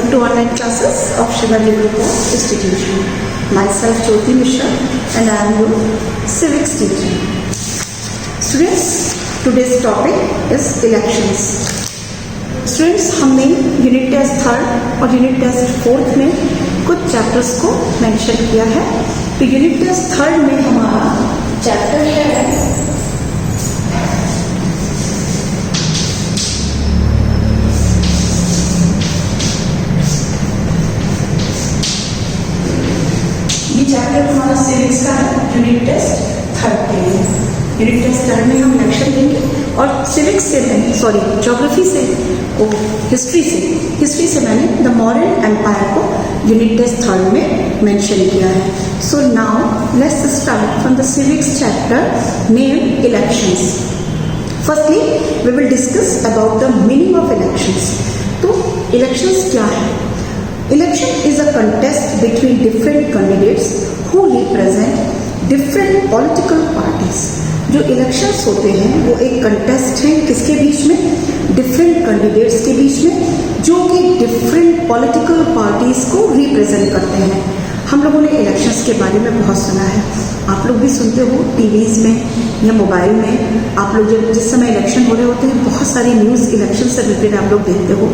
Welcome to online classes of Shivali Group of Institution. Myself Jyoti Mishra and I am your civics teacher. Students, today's topic is elections. Students, हमने unit test 3rd और unit test 4th में कुछ chapters को mention किया है. तो unit test 3rd में हमारा चैप्टर है चैप्टर हमारा सिविक्स का है. यूनिट टेस्ट 3rd के लिए यूनिट टेस्ट 3rd में हम इलेक्शन देंगे और सिविक्स से मैंने ज्योग्राफी से हिस्ट्री से मैंने द मौर्यन एम्पायर को यूनिट टेस्ट 3rd में मेंशन किया है. So now let's start from the civics chapter name elections. Firstly we will discuss about the meaning of elections. तो इलेक्शंस क्या है? Election is a contest between different candidates who represent different political parties. जो elections होते हैं वो एक contest है किसके बीच में? डिफरेंट कैंडिडेट्स के बीच में जो कि डिफरेंट पॉलिटिकल पार्टीज को रिप्रेजेंट करते हैं. हम लोगों ने इलेक्शंस के बारे में बहुत सुना है. आप लोग भी सुनते हो टीवीज़ में या मोबाइल में. आप लोग जब जिस समय इलेक्शन हो रहे होते हैं बहुत सारी न्यूज़ इलेक्शन से रिलेटेड आप लोग देखते हो,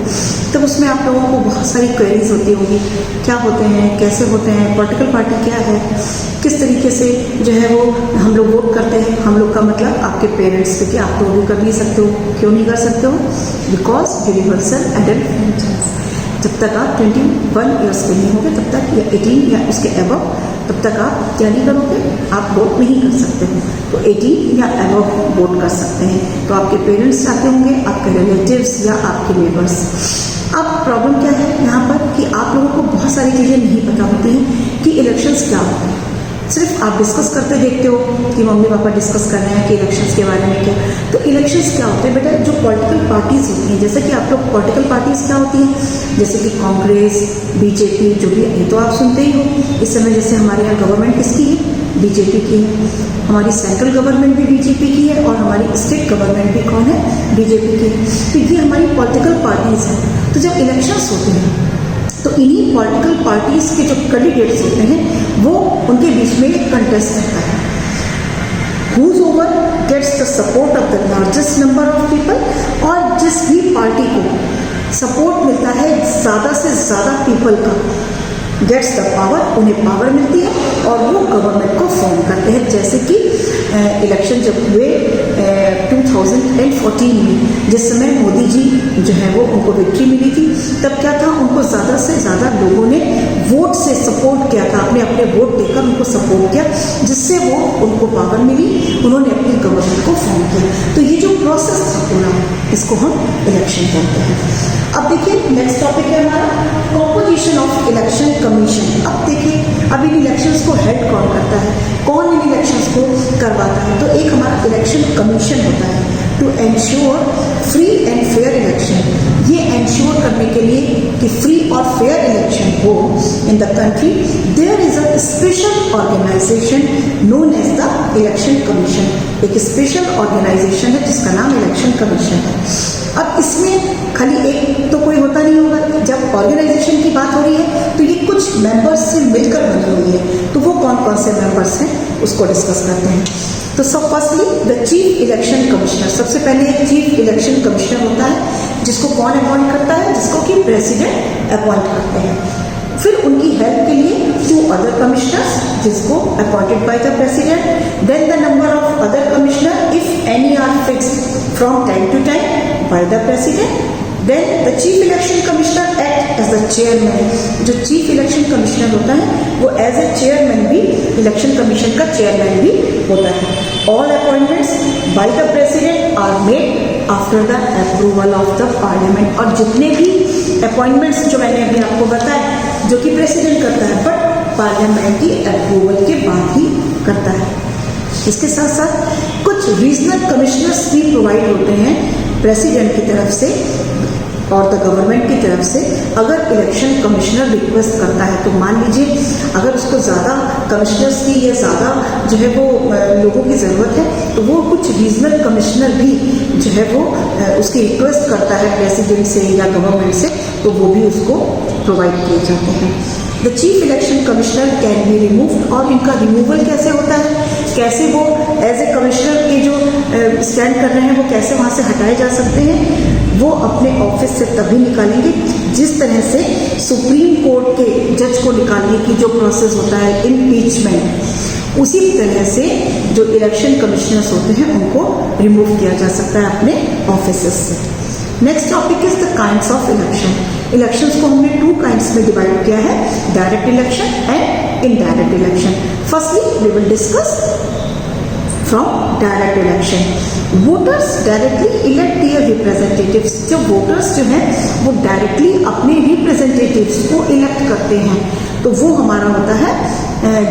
तब उसमें आप लोगों को बहुत सारी क्वेरीज होती होगी. क्या होते हैं, कैसे होते हैं, पॉलिटिकल पार्टी क्या है, किस तरीके से जो है वो हम लोग वोट करते हैं. हम लोग का मतलब आपके पेरेंट्स पे कि आप तो भी कर नहीं सकते हो. क्यों नहीं कर सकते हो? Because universal adult franchise. जब तक आप 21 ईयर्स के नहीं होंगे तब तक, या 18 या उसके अबव, तब तक आप क्या नहीं करोगे? आप वोट नहीं कर सकते हो. तो 18 या अबव वोट कर सकते हैं. तो आपके पेरेंट्स चाहते होंगे, आपके रिलेटिव्स या आपके नेबर्स. अब प्रॉब्लम क्या है यहाँ पर कि आप लोगों को बहुत सारी चीज़ें नहीं पता होती हैं कि इलेक्शंस क्या होते हैं. सिर्फ आप डिस्कस करते देखते हो कि मम्मी पापा डिस्कस कर रहे हैं कि इलेक्शंस के बारे में क्या. तो इलेक्शंस क्या होते हैं बेटा? जो पॉलिटिकल पार्टीज होती हैं, जैसे कि आप लोग पॉलिटिकल पार्टीज क्या होती हैं, जैसे कि कांग्रेस, बीजेपी, जो भी ये तो आप सुनते ही हो. इस समय जैसे हमारे यहाँ गवर्नमेंट किसकी है? बीजेपी की है. हमारी सेंट्रल गवर्नमेंट भी बीजेपी की है और हमारी स्टेट गवर्नमेंट भी कौन है? बीजेपी की है. तो ये हमारी पॉलिटिकल पार्टीज हैं. तो जब इलेक्शंस होते हैं तो इन्हीं पॉलिटिकल पार्टीज के जो कैंडिडेट्स होते हैं वो उनके बीच में एक कंटेस्ट रहता है. Whosoever gets the support of the largest number of people, और जिस भी पार्टी को सपोर्ट मिलता है ज़्यादा से ज़्यादा पीपल का, गेट्स द पावर, उन्हें पावर मिलती है और वो गवर्नमेंट को फॉर्म करते हैं. जैसे कि इलेक्शन जब हुए 2014 में, जिस समय मोदी जी जो है वो उनको विक्ट्री मिली थी, तब क्या था, उनको ज़्यादा से ज़्यादा लोगों ने वोट से सपोर्ट किया था. आपने अपने वोट देकर उनको सपोर्ट किया, जिससे वो उनको पावर मिली, उन्होंने अपनी गवर्नमेंट को फॉर्म किया. तो ये जो प्रोसेस था पूरा, इसको हम इलेक्शन कहते हैं. अब देखिए नेक्स्ट टॉपिक है हमारा कॉम्पोजिशन ऑफ इलेक्शन कमीशन. अब देखिए अब इन इलेक्शंस को हेड कौन करता है, कौन इन इलेक्शंस को करवाता है? तो एक हमारा इलेक्शन कमीशन होता है to ensure free and fair election. ये एंश्योर करने के लिए कि फ्री और फेयर इलेक्शन हो in the country, there is a special organisation known as the election commission. एक स्पेशल ऑर्गेनाइजेशन है जिसका नाम इलेक्शन कमीशन है. अब इसमें खाली एक तो कोई होता नहीं होगा. जब ऑर्गेनाइजेशन की बात हो रही है तो ये कुछ मेंबर्स से मिलकर बनी हुई है. तो वो कौन कौन से मेंबर्स हैं उसको डिस्कस करते हैं. तो सब firstly the chief election commissioner. सबसे पहले एक चीफ इलेक्शन कमिश्नर होता है जिसको कौन अपॉइंट करता है? जिसको कि प्रेसिडेंट अपॉइंट करते हैं. फिर उनकी हेल्प के लिए 2 अदर कमिश्नर्स जिसको appointed by the president. Then the number of other commissioner if any are fixed from time to time by the president. Then the chief election commissioner act as the chairman. जो chief election commissioner होता है वो as a chairman भी election commission का chairman भी होता है. All appointments by the president are made after the approval of the parliament. और जितने भी appointments जो मैंने अभी आपको बताया जो कि president करता है, but parliament की approval के बाद ही करता है. इसके साथ साथ कुछ रीजनल कमिश्नर्स भी प्रोवाइड होते हैं प्रेसिडेंट की तरफ से और द गवर्नमेंट की तरफ से. अगर इलेक्शन कमिश्नर रिक्वेस्ट करता है तो मान लीजिए अगर उसको ज़्यादा कमिश्नर्स की या ज़्यादा जो है वो लोगों की ज़रूरत है तो वो कुछ रीजनल कमिश्नर भी जो है वो उसकी रिक्वेस्ट करता है प्रेसिडेंट से या गवर्नमेंट से, तो वो भी उसको प्रोवाइड किए जाते हैं। The chief election commissioner can be removed, और इनका रिमूवल कैसे होता है, कैसे वो एज ए कमिश्नर के जो स्टैंड कर रहे हैं वो कैसे वहाँ से हटाए जा सकते हैं, वो अपने ऑफिस से तभी निकालेंगे जिस तरह से सुप्रीम कोर्ट के जज को निकालने की जो प्रोसेस होता है इम्पीचमेंट, उसी तरह से जो इलेक्शन कमिश्नर्स होते हैं उनको रिमूव किया जा सकता है अपने ऑफिसेस से। Next topic is the kinds of election. Elections को हमने 2 काइंड्स में डिवाइड किया है, direct election and indirect election. Firstly we will discuss from direct election. Voters directly elect their representatives. जो वोटर्स जो हैं वो डायरेक्टली अपने रिप्रेजेंटेटिव्स को इलेक्ट करते हैं, तो वो हमारा होता है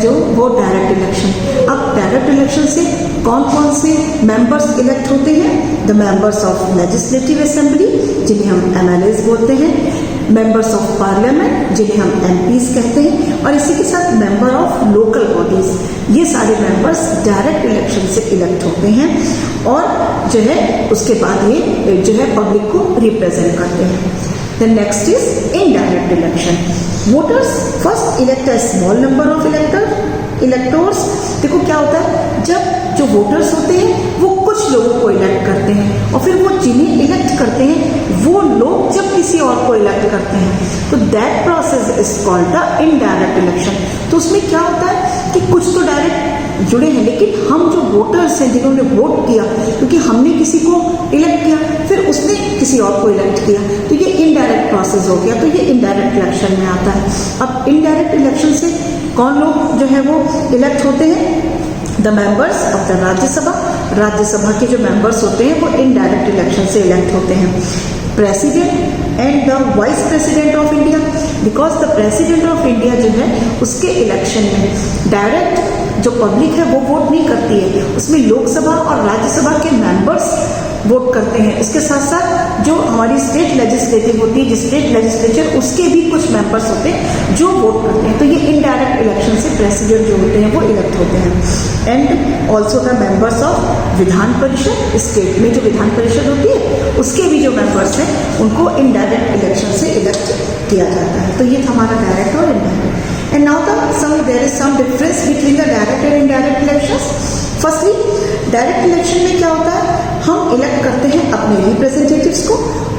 जो वो डायरेक्ट इलेक्शन। अब डायरेक्ट इलेक्शन से कौन कौन से मेंबर्स इलेक्ट होते हैं? The members of legislative assembly, जिन्हें हम MLAs बोलते हैं, मेंबर्स ऑफ पार्लियामेंट, जिन्हें हम MPs कहते हैं, और इसी के साथ मेंबर ऑफ लोकल बॉडीज। ये सारे मेंबर्स डायरेक्ट इलेक्शन से इलेक्ट होते हैं और जो है उसके बाद ये जो है पब्लिक को रिप्रेजेंट करते हैं। The next is indirect election. Voters first elect a small number of electors. देखो क्या होता है, जब जो वोटर्स होते हैं वो कुछ लोगों को इलेक्ट करते हैं और फिर वो जिन्हें इलेक्ट करते हैं वो लोग जब किसी और को इलेक्ट करते हैं तो that process is called the indirect election. तो उसमें क्या होता है कि कुछ तो डायरेक्ट जुड़े हैं, लेकिन हम जो वोटर्स हैं जिन्होंने वोट किया, क्योंकि हमने किसी को इलेक्ट किया फिर उसने किसी और को इलेक्ट किया, तो ये इनडायरेक्ट प्रोसेस हो गया, तो ये इनडायरेक्ट इलेक्शन में आता है। अब इनडायरेक्ट इलेक्शन से कौन लोग जो है वो इलेक्ट होते हैं? The members of the Rajya Sabha. Rajya Sabha के जो मेंबर्स होते हैं वो इनडायरेक्ट इलेक्शन से इलेक्ट होते हैं। President and the vice president of India, because the president of India जो है उसके इलेक्शन में डायरेक्ट जो पब्लिक है वो वोट नहीं करती है, उसमें लोकसभा और राज्यसभा के मेंबर्स वोट करते हैं। इसके साथ साथ जो हमारी स्टेट लेजिस्लेटिव होती है, स्टेट लेजिस्लेचर, उसके भी कुछ मेंबर्स होते हैं जो वोट करते हैं। तो ये इनडायरेक्ट इलेक्शन से प्रेसिडेंट जो होते हैं वो इलेक्ट होते हैं। And also the members of Vidhan Parishad, state में जो विधान परिषद होती है उसके भी जो मेंबर्स हैं उनको इनडायरेक्ट इलेक्शन से इलेक्ट किया जाता है। तो ये था हमारा डायरेक्ट और indirect. And now there is some difference between the direct and indirect elections. Firstly, direct election में क्या होता है, हम इलेक्ट करते हैं अपने रिप्रेजेंटेटिव्स को,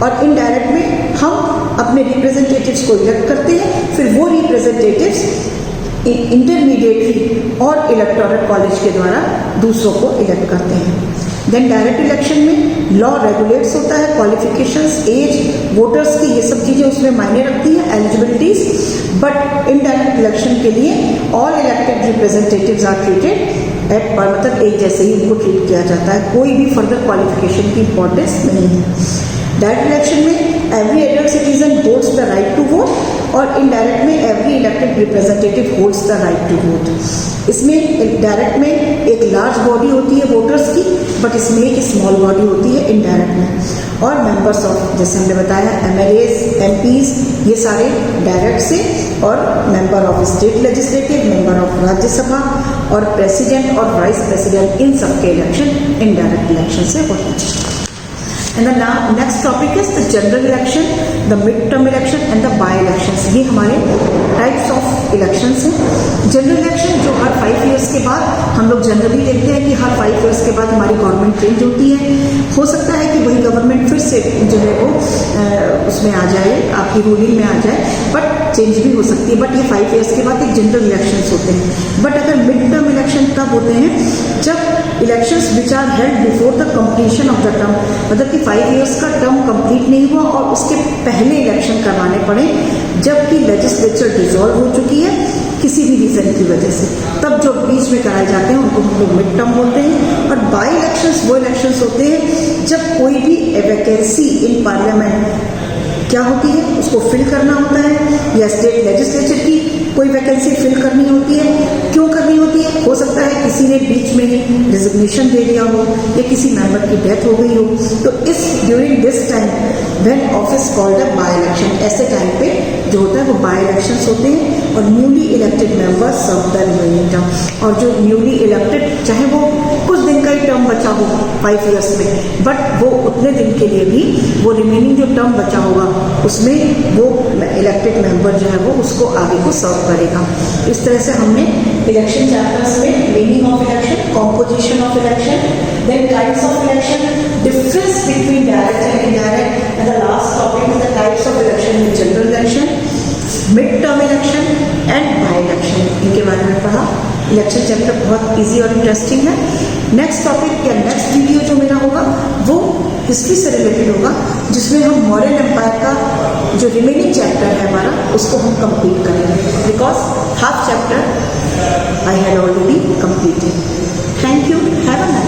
और इनडायरेक्ट में हम अपने रिप्रेजेंटेटिव्स को इलेक्ट करते हैं, फिर वो रिप्रेजेंटेटिव्स इंटरमीडिएटरी और इलेक्टोरल कॉलेज के द्वारा दूसरों को इलेक्ट करते हैं। देन डायरेक्ट इलेक्शन में लॉ रेगुलेट्स होता है, क्वालिफिकेशंस, एज, वोटर्स की, ये सब चीज़ें उसमें मायने रखती हैं, एलिजिबिलिटीज। बट इनडायरेक्ट इलेक्शन के लिए all elected representatives are treated at par, मतलब एक जैसे ही उनको ट्रीट किया जाता है, कोई भी फर्दर क्वालिफिकेशन की इंपॉर्टेंस नहीं है। डायरेक्ट इलेक्शन में every adult citizen holds the right to vote, और इनडायरेक्ट में every elected representative holds the right to vote. इसमें डायरेक्ट में एक लार्ज बॉडी होती है वोटर्स की, बट इसमें एक स्मॉल बॉडी होती है इनडायरेक्ट में। और मेंबर्स ऑफ, जैसे हमने बताया, MLAs, MPs, ये सारे डायरेक्ट से, और member of state legislative, member of Rajya Sabha और प्रेसिडेंट और वाइस प्रेसिडेंट, इन सब के इलेक्शन इनडायरेक्ट इलेक्शन से होते हैं। And the next topic is the general election, the mid term election and the by elections. ये हमारे टाइप्स ऑफ इलेक्शंस हैं। जनरल इलेक्शन जो हर 5 ईयर्स के बाद, हम लोग जनरली देखते हैं कि हर 5 ईयर्स के बाद हमारी गवर्नमेंट चेंज होती है। हो सकता है कि वही गवर्नमेंट फिर से जो है वो उसमें आ जाए, आपकी रूलिंग में आ जाए, बट चेंज भी हो सकती है। बट ये 5 ईयर्स के बाद एक जनरल इलेक्शंस होते हैं। बट अगर मिड टर्म इलेक्शन तब होते हैं जब elections which are held before the completion of the term, मतलब कि 5 ईयर्स का टर्म कंप्लीट नहीं हुआ और उसके पहले इलेक्शन करवाने पड़े, जबकि लेजिस्लेचर डिसॉल्व हो चुकी है किसी भी रीजन की वजह से, तब जो बीच में कराए जाते हैं उनको हम लोग मिड टर्म बोलते हैं। और बाई इलेक्शंस वो इलेक्शंस होते हैं जब कोई भी वैकेंसी इन पार्लियामेंट क्या होती है उसको फिल करना होता है, या स्टेट लेजिस्लेचर की कोई वैकेंसी फिल करनी होती है। क्यों करनी होती है? हो सकता है किसी ने बीच में ही रिजिग्नेशन दे दिया हो या किसी मेंबर की डेथ हो गई हो, तो इस during this time when office called a by election, ऐसे टाइम पे जो होता है वो बाय इलेक्शंस होते हैं और newly elected members serve the remaining term. और जो न्यूली इलेक्टेड, चाहे वो कुछ दिन का ही टर्म बचा हो 5 इयर्स में, बट वो उतने दिन के लिए भी वो रिमेनिंग जो टर्म बचा होगा उसमें वो इलेक्टेड मेंबर जो है वो उसको आगे को सर्व करेगा। इस तरह से हमने इलेक्शन चैप्टर्स में meaning of election, composition of election, then types of election, difference between direct and indirect, and the last topic is the types of election in general election, mid term election and by election, इनके बारे में पढ़ा। Election chapter बहुत easy और interesting है। Next topic या next video जो मेरा होगा वो हिस्ट्री से रिलेटेड होगा, जिसमें हम मौर्यन एम्पायर का जो रिमेनिंग चैप्टर है हमारा उसको हम कंप्लीट करेंगे, because half chapter I had already completed. Thank you, have a nice